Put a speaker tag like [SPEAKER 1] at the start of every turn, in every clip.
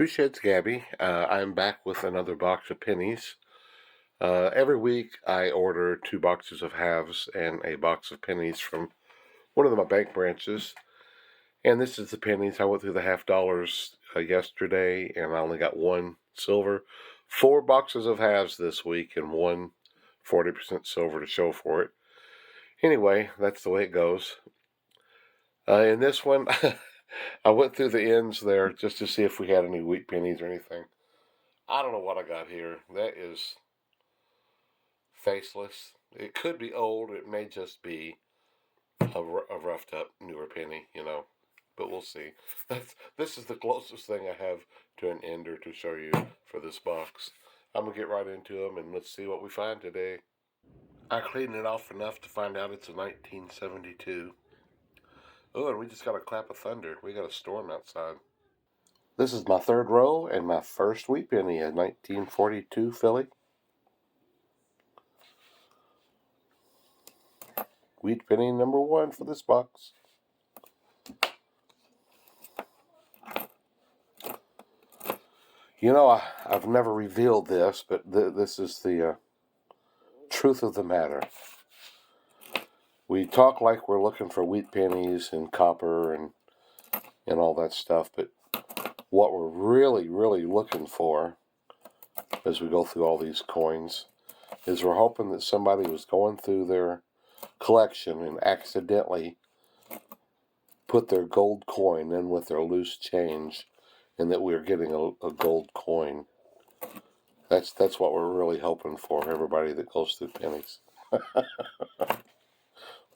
[SPEAKER 1] Two Sheds Gabby. I'm back with another box of pennies. Every week I order 2 boxes of halves and a box of pennies from one of my bank branches. And this is the pennies. I went through the half dollars yesterday and I only got one silver. 4 boxes of halves this week and one 40% silver to show for it. Anyway, that's the way it goes. In this one, I went through the ends there just to see if we had any wheat pennies or anything. I don't know what I got here. That is faceless. It could be old. It may just be a roughed up newer penny, But we'll see. This is the closest thing I have to an ender to show you for this box. I'm going to get right into them and let's see what we find today. I cleaned it off enough to find out it's a 1972. Oh, and we just got a clap of thunder. We got a storm outside. This is my third row and my first wheat penny, a 1942 Philly. Wheat penny number 1 for this box. I've never revealed this, but this is the truth of the matter. We talk like we're looking for wheat pennies and copper and all that stuff, but what we're really, really looking for as we go through all these coins is we're hoping that somebody was going through their collection and accidentally put their gold coin in with their loose change, and that we're getting a gold coin. That's what we're really hoping for, everybody that goes through pennies.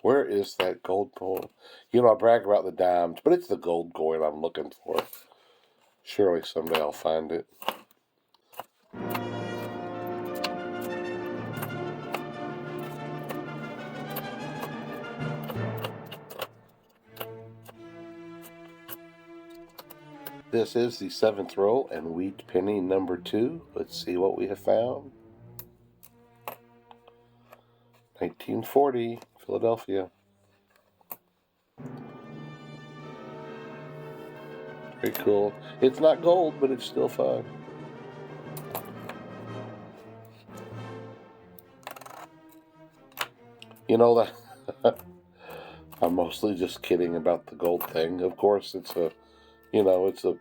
[SPEAKER 1] Where is that gold coin? I brag about the dimes, but it's the gold coin I'm looking for. Surely someday I'll find it. This is the 7th row and wheat penny number 2. Let's see what we have found. 1940, Philadelphia. Very cool. It's not gold, but it's still fun. That I'm mostly just kidding about the gold thing. Of course, it's a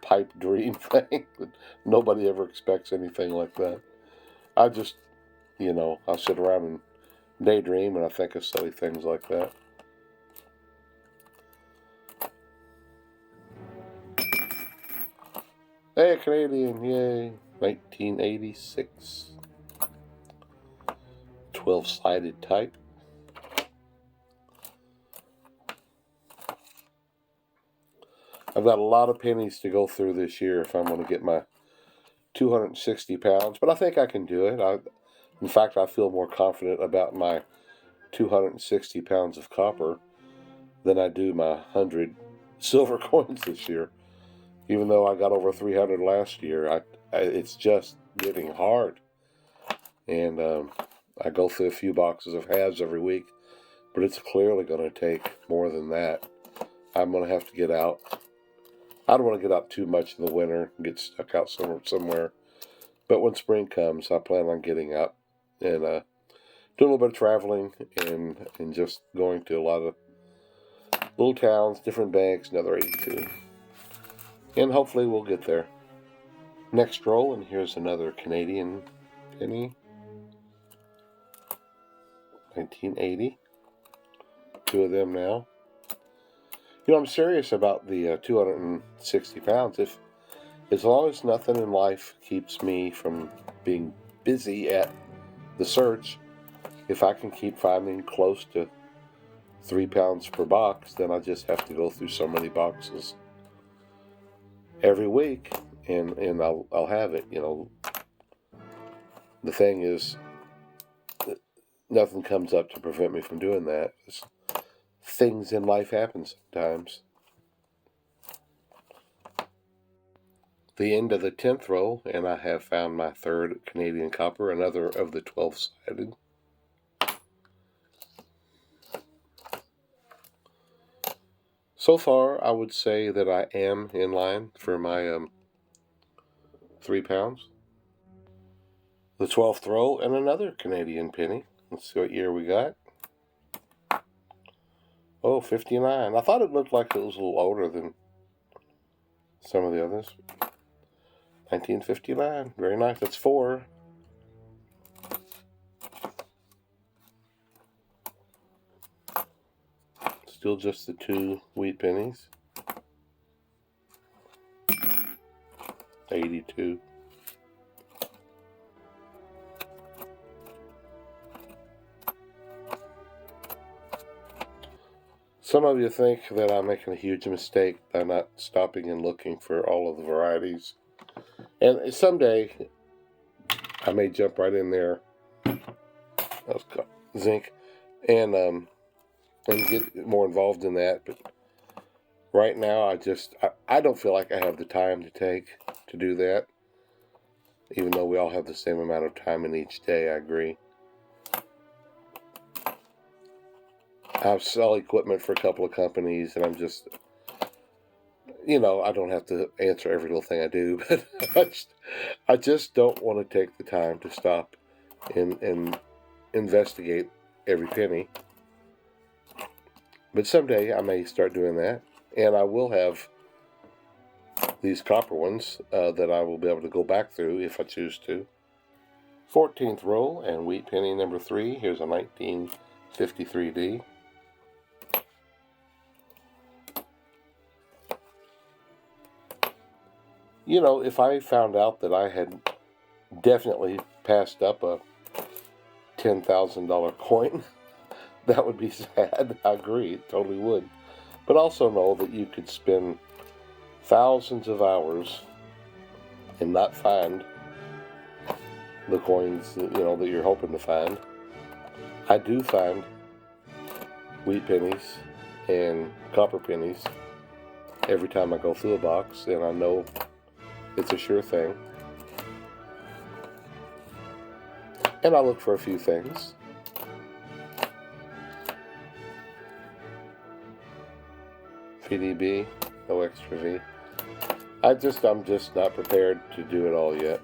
[SPEAKER 1] pipe dream thing. Nobody ever expects anything like that. I just, I'll sit around and daydream and I think of silly things like that. Hey, Canadian, yay. 1986. 12-sided type. I've got a lot of pennies to go through this year if I'm going to get my 260 pounds, but I think I can do it. In fact, I feel more confident about my 260 pounds of copper than I do my 100 silver coins this year. Even though I got over 300 last year, it's just getting hard. And I go through a few boxes of halves every week, but it's clearly going to take more than that. I'm going to have to get out. I don't want to get out too much in the winter and get stuck out somewhere. But when spring comes, I plan on getting out and doing a little bit of traveling and just going to a lot of little towns, different banks, another 82. And hopefully we'll get there. Next roll, and here's another Canadian penny. 1980. 2 of them now. I'm serious about the 260 pounds. As long as nothing in life keeps me from being busy at the search, if I can keep finding close to 3 pounds per box, then I just have to go through so many boxes every week, and I'll have it. The thing is, nothing comes up to prevent me from doing that. Things in life happen sometimes. The end of the 10th row, and I have found my 3rd Canadian copper, another of the 12-sided. So far, I would say that I am in line for my 3 pounds. The 12th roll and another Canadian penny. Let's see what year we got. Oh, 59. I thought it looked like it was a little older than some of the others. 1959. Very nice. That's 4. Still just the 2 wheat pennies. 82. Some of you think that I'm making a huge mistake by not stopping and looking for all of the varieties. And someday, I may jump right in there, zinc, and get more involved in that. But right now, I don't feel like I have the time to take to do that. Even though we all have the same amount of time in each day, I agree. I sell equipment for a couple of companies, and I'm just, I don't have to answer every little thing I do, but I just don't want to take the time to stop and investigate every penny. But someday I may start doing that, and I will have these copper ones that I will be able to go back through if I choose to. 14th roll and wheat penny number 3. Here's a 1953D. If I found out that I had definitely passed up a $10,000 coin, that would be sad. I agree, it totally would. But also know that you could spend thousands of hours and not find the coins, that you're hoping to find. I do find wheat pennies and copper pennies every time I go through a box, and I know it's a sure thing. And I look for a few things. VDB, no extra V. I'm just not prepared to do it all yet.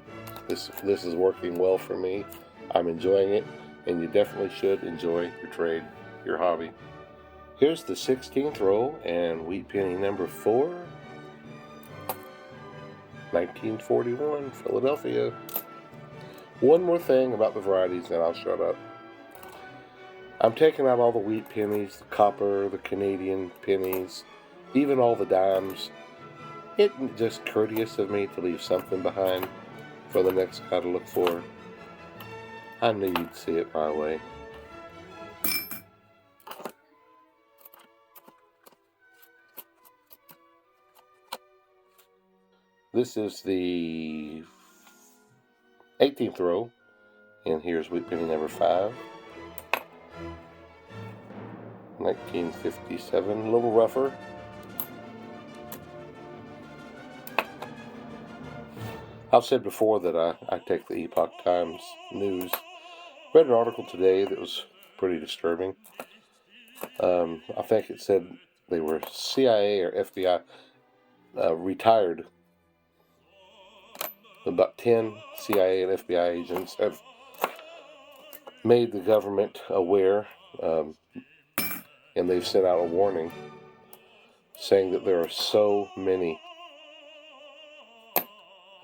[SPEAKER 1] This is working well for me. I'm enjoying it, and you definitely should enjoy your trade, your hobby. Here's the 16th roll and wheat penny number 4. 1941, Philadelphia. One more thing about the varieties, and I'll shut up. I'm taking out all the wheat pennies, the copper, the Canadian pennies, even all the dimes. It's just courteous of me to leave something behind for the next guy to look for. I knew you'd see it my way. This is the 18th row, and here's wheat penny number 5. 1957, a little rougher. I've said before that I take the Epoch Times news. Read an article today that was pretty disturbing. I think it said they were CIA or FBI retired. About 10 CIA and FBI agents have made the government aware, and they've sent out a warning saying that there are so many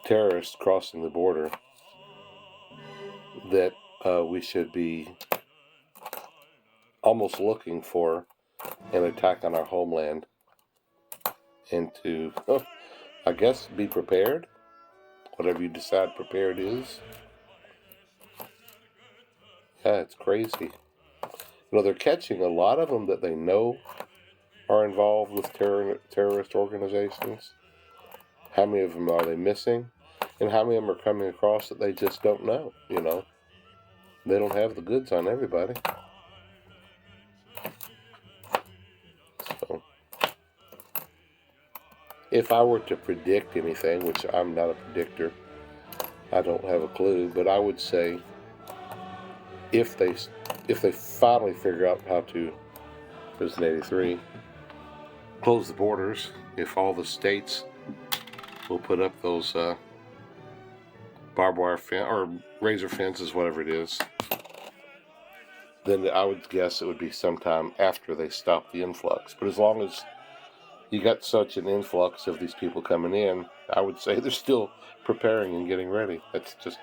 [SPEAKER 1] terrorists crossing the border that we should be almost looking for an attack on our homeland, and to, I guess, be prepared. Whatever you decide prepared is. Yeah, it's crazy. They're catching a lot of them that they know are involved with terrorist organizations. How many of them are they missing? And how many of them are coming across that they just don't know, They don't have the goods on everybody. So, if I were to predict anything, which I'm not a predictor, I don't have a clue, but I would say if they finally figure out how to, Prison 83, close the borders, if all the states will put up those barbed wire fence or razor fences, whatever it is, then I would guess it would be sometime after they stop the influx. But as long as you got such an influx of these people coming in, I would say they're still preparing and getting ready. That's just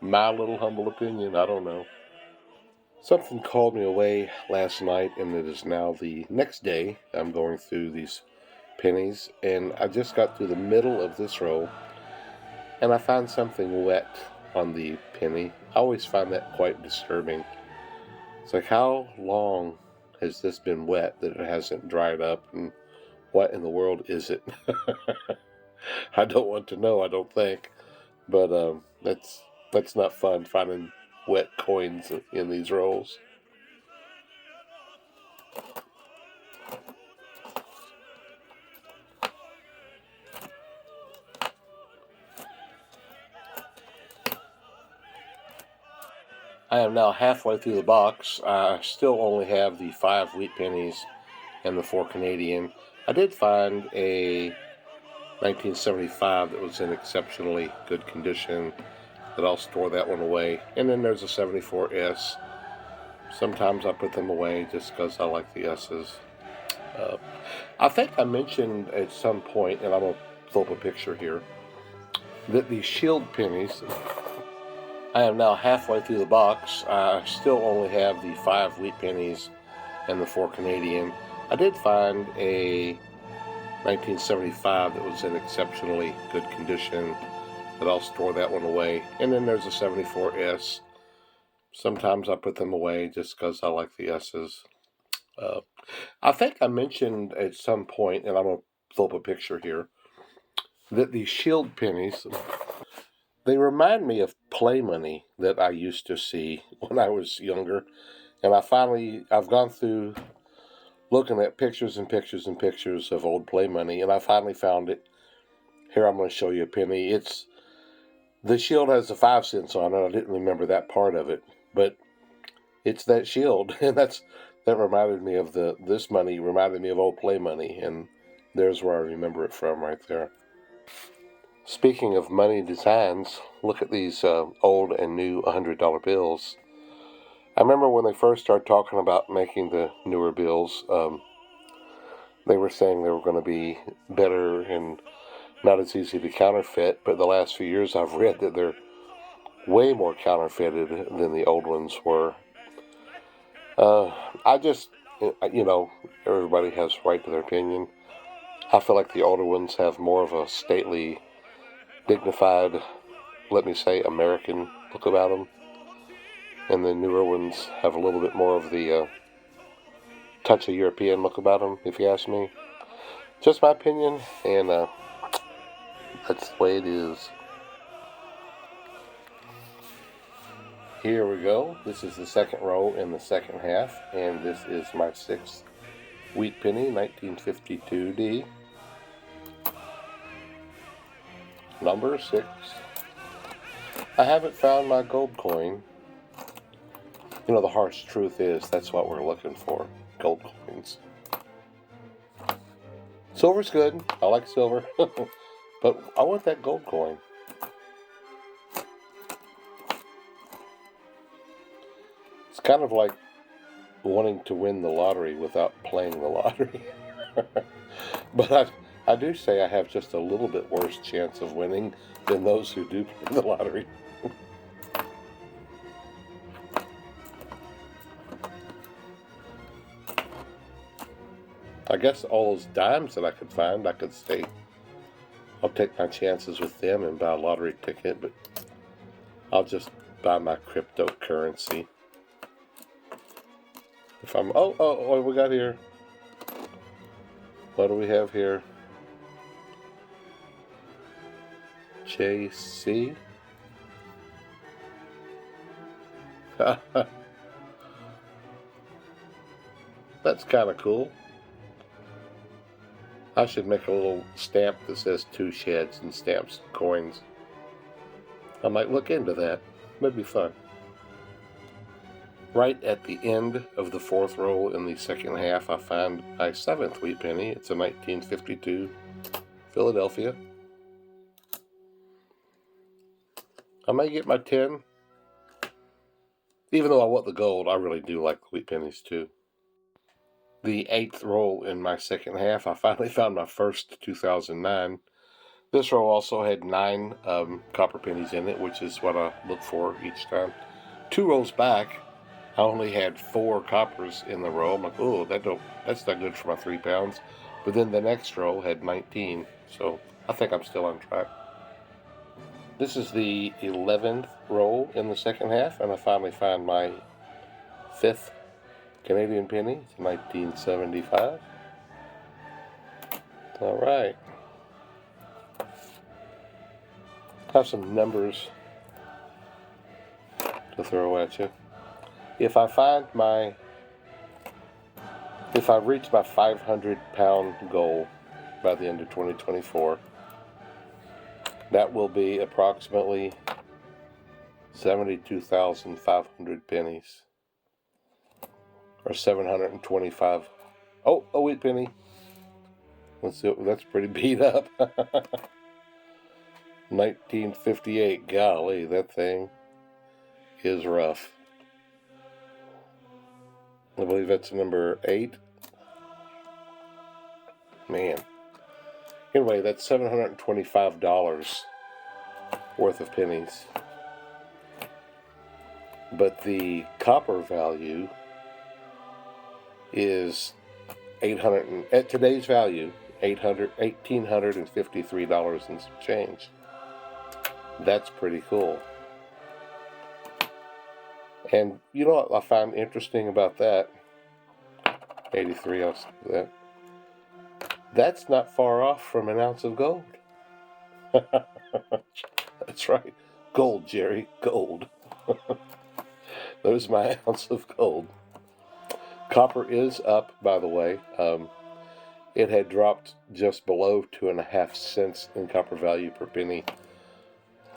[SPEAKER 1] my little humble opinion. I don't know. Something called me away last night, and it is now the next day. I'm going through these pennies, and I just got through the middle of this row, and I found something wet on the penny. I always find that quite disturbing. It's like, how long has this been wet that it hasn't dried up, and what in the world is it? I don't want to know, I don't think. But that's not fun, finding wet coins in these rolls. I am now halfway through the box. I still only have the 5 wheat pennies and the 4 Canadian. I did find a 1975 that was in exceptionally good condition, that I'll store that one away. And then there's a 74S. Sometimes I put them away just because I like the S's. I think I mentioned at some point, and I'm going to throw up a picture here, that the shield pennies, I am now halfway through the box. I still only have the 5 wheat pennies and the 4 Canadian. I did find a 1975 that was in exceptionally good condition, that I'll store that one away. And then there's a 74S. Sometimes I put them away just because I like the S's. I think I mentioned at some point, and I'm going to throw up a picture here, that the shield pennies, they remind me of play money that I used to see when I was younger. And I've gone through looking at pictures and pictures and pictures of old play money, and I finally found it. Here, I'm going to show you a penny. The shield has the 5 cents on it. I didn't remember that part of it, but it's that shield, and that reminded me of this money reminded me of old play money, and there's where I remember it from right there. Speaking of money designs, look at these old and new $100 bills. I remember when they first started talking about making the newer bills, they were saying they were going to be better and not as easy to counterfeit, but the last few years I've read that they're way more counterfeited than the old ones were. I just, everybody has right to their opinion. I feel like the older ones have more of a stately, dignified, let me say, American look about them. And the newer ones have a little bit more of the touch of European look about them, if you ask me. Just my opinion, and that's the way it is. Here we go. This is the second row in the second half, and this is my 6th wheat penny, 1952D. Number 6. I haven't found my gold coin. You know, the harsh truth is that's what we're looking for, gold coins. Silver's good. I like silver. But I want that gold coin. It's kind of like wanting to win the lottery without playing the lottery. But I do say I have just a little bit worse chance of winning than those who do play the lottery. I guess all those dimes that I could find, I could say, I'll take my chances with them and buy a lottery ticket, but I'll just buy my cryptocurrency. If I'm, what do we got here? What do we have here? JC? That's kind of cool. I should make a little stamp that says 2 sheds and stamps coins. I might look into that. That'd be fun. Right at the end of the 4th row in the second half, I find my 7th wheat penny. It's a 1952 Philadelphia. I may get my 10. Even though I want the gold, I really do like the wheat pennies too. The 8th roll in my second half, I finally found my first 2009. This roll also had 9 copper pennies in it, which is what I look for each time. 2 rolls back, I only had 4 coppers in the row. I'm like, oh, that's not good for my 3 pounds. But then the next row had 19, so I think I'm still on track. This is the 11th roll in the second half, and I finally found my 5th Canadian penny. It's 1975. All right. I have some numbers to throw at you. If I reach my 500-pound goal by the end of 2024, that will be approximately 72,500 pennies, or 725. Oh, a wheat penny. Let's see. That's pretty beat up. 1958. Golly, that thing is rough. I believe that's number 8. Man. Anyway, that's $725 worth of pennies. But the copper value is at today's value, $1,853 and some change. That's pretty cool. And you know what I find interesting about that? 83, I'll say that. That's not far off from an ounce of gold. That's right. Gold, Jerry. Gold. There's my ounce of gold. Copper is up, by the way. It had dropped just below 2.5 cents in copper value per penny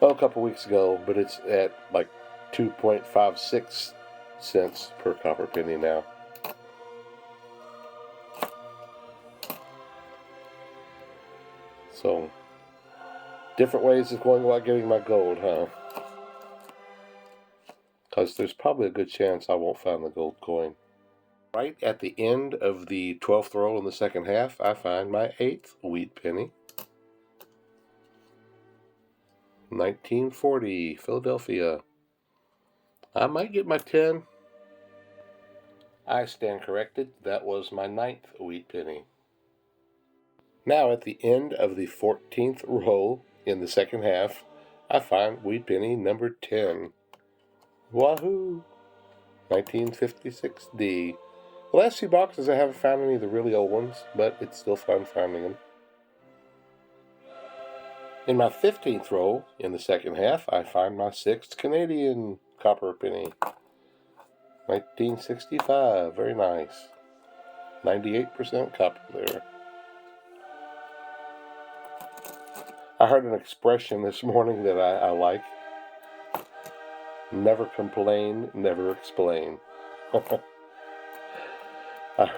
[SPEAKER 1] a couple weeks ago, but it's at like 2.56 cents per copper penny now. So, different ways of going about getting my gold, huh? Because there's probably a good chance I won't find the gold coin. Right at the end of the 12th roll in the second half, I find my 8th wheat penny. 1940, Philadelphia. I might get my 10. I stand corrected. That was my 9th wheat penny. Now at the end of the 14th row in the second half, I find wheat penny number 10. Wahoo! 1956D. The last 2 boxes I haven't found any of the really old ones, but it's still fun finding them. In my 15th row in the second half, I find my 6th Canadian copper penny. 1965, very nice. 98% copper there. I heard an expression this morning that I like. Never complain, never explain. I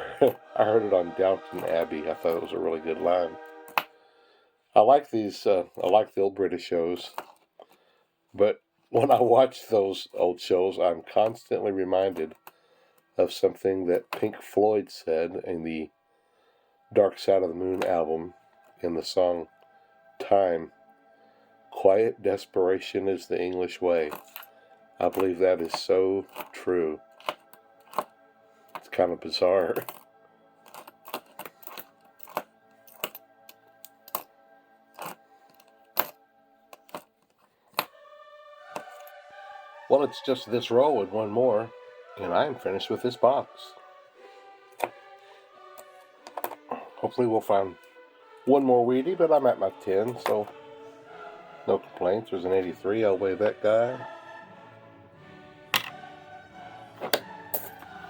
[SPEAKER 1] heard it on Downton Abbey. I thought it was a really good line. I like these. I like the old British shows, but when I watch those old shows, I'm constantly reminded of something that Pink Floyd said in the Dark Side of the Moon album in the song Time. Quiet desperation is the English way. I believe that is so true. It's kind of bizarre. Well, it's just this row and one more, and I am finished with this box. Hopefully we'll find one more Wheatie, but I'm at my 10, so no complaints. There's an 83. I'll weigh that guy.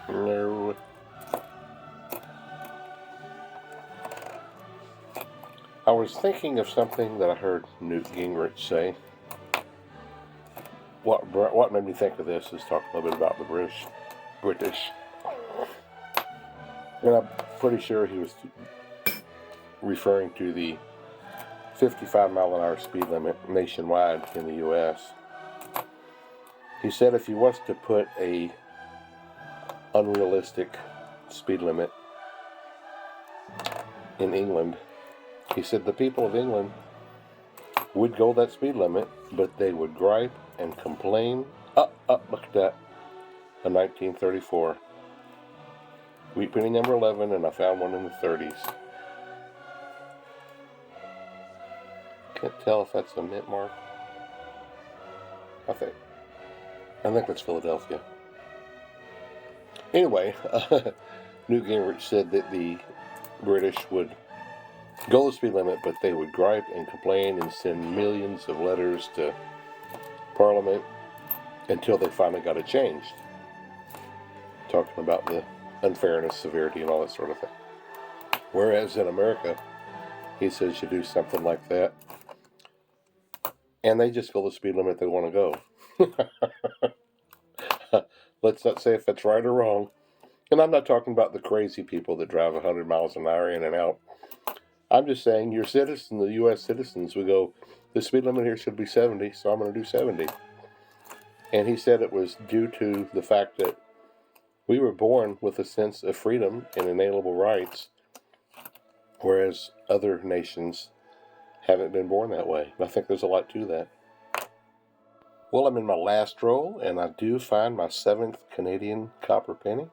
[SPEAKER 1] No. I was thinking of something that I heard Newt Gingrich say. What made me think of this is talk a little bit about the British. And I'm pretty sure he was referring to the 55-mile-an-hour speed limit nationwide in the U.S. He said if he wants to put a unrealistic speed limit in England, he said the people of England would go that speed limit, but they would gripe and complain. Look at that. A 1934. Wheat penny number 11, and I found one in the 30s. Can't tell if that's a mint mark. I think that's Philadelphia. Anyway, Newt Gingrich said that the British would go the speed limit, but they would gripe and complain and send millions of letters to Parliament until they finally got it changed. Talking about the unfairness, severity, and all that sort of thing. Whereas in America, he says you do something like that, and they just go the speed limit they want to go. Let's not say if that's right or wrong. And I'm not talking about the crazy people that drive 100 miles an hour in and out. I'm just saying your citizens, the U.S. citizens, would go, the speed limit here should be 70, so I'm going to do 70. And he said it was due to the fact that we were born with a sense of freedom and inalienable rights, whereas other nations haven't been born that way. And I think there's a lot to that. Well, I'm in my last roll, and I do find my 7th Canadian copper penny.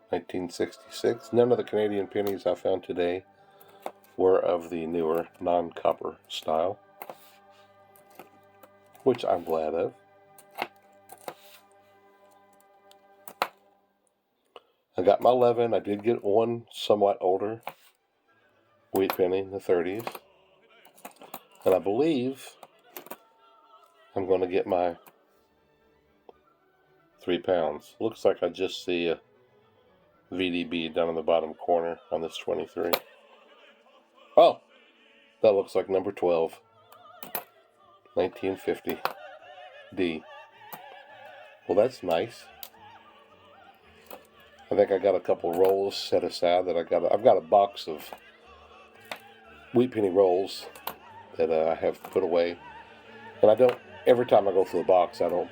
[SPEAKER 1] 1966. None of the Canadian pennies I found today were of the newer non-copper style, which I'm glad of. I got my 11. I did get one somewhat older wheat penny in the 30s. And I believe I'm going to get my 3 pounds. Looks like I just see a VDB down in the bottom corner on this 23. Oh, that looks like number 12. 1950 D. Well, that's nice. I think I got a couple rolls set aside that I've got a box of wheat penny rolls that I have put away. And I don't, every time I go through the box, I don't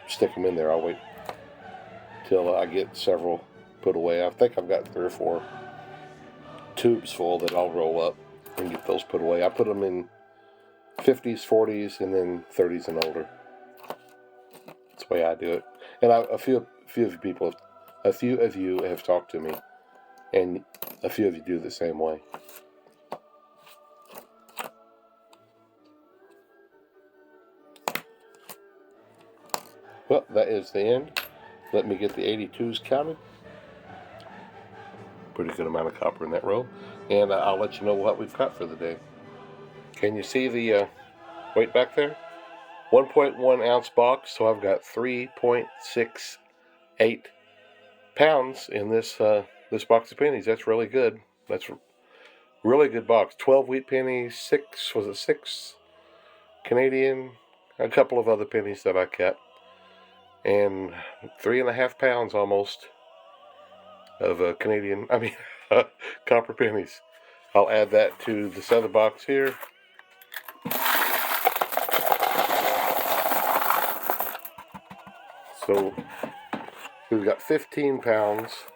[SPEAKER 1] stick them in there. I'll wait till I get several put away. I think I've got 3 or 4 tubes full that I'll roll up and get those put away. I put them in 50s, 40s, and then 30s and older. That's the way I do it. And a few of you have talked to me, and a few of you do the same way. Well, that is the end. Let me get the 82s counted. Pretty good amount of copper in that row. And I'll let you know what we've got for the day. Can you see the weight back there? 1.1 ounce box, so I've got 3.68 pounds in this this box of pennies. That's really good. That's a really good box. 12 wheat pennies, 6 Canadian, a couple of other pennies that I kept, and 3.5 pounds almost of copper pennies. I'll add that to this other box here. So we've got 15 pounds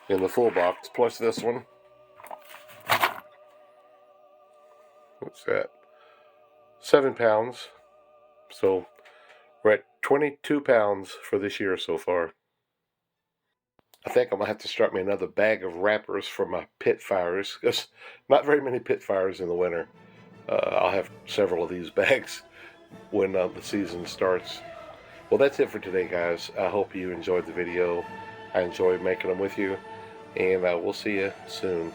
[SPEAKER 1] in the full box, plus this one. What's that? 7 pounds. So we're at 22 pounds for this year so far. I think I'm going to have to start me another bag of wrappers for my pit fires, because not very many pit fires in the winter. I'll have several of these bags when the season starts. Well, that's it for today, guys. I hope you enjoyed the video. I enjoyed making them with you, and we'll see you soon.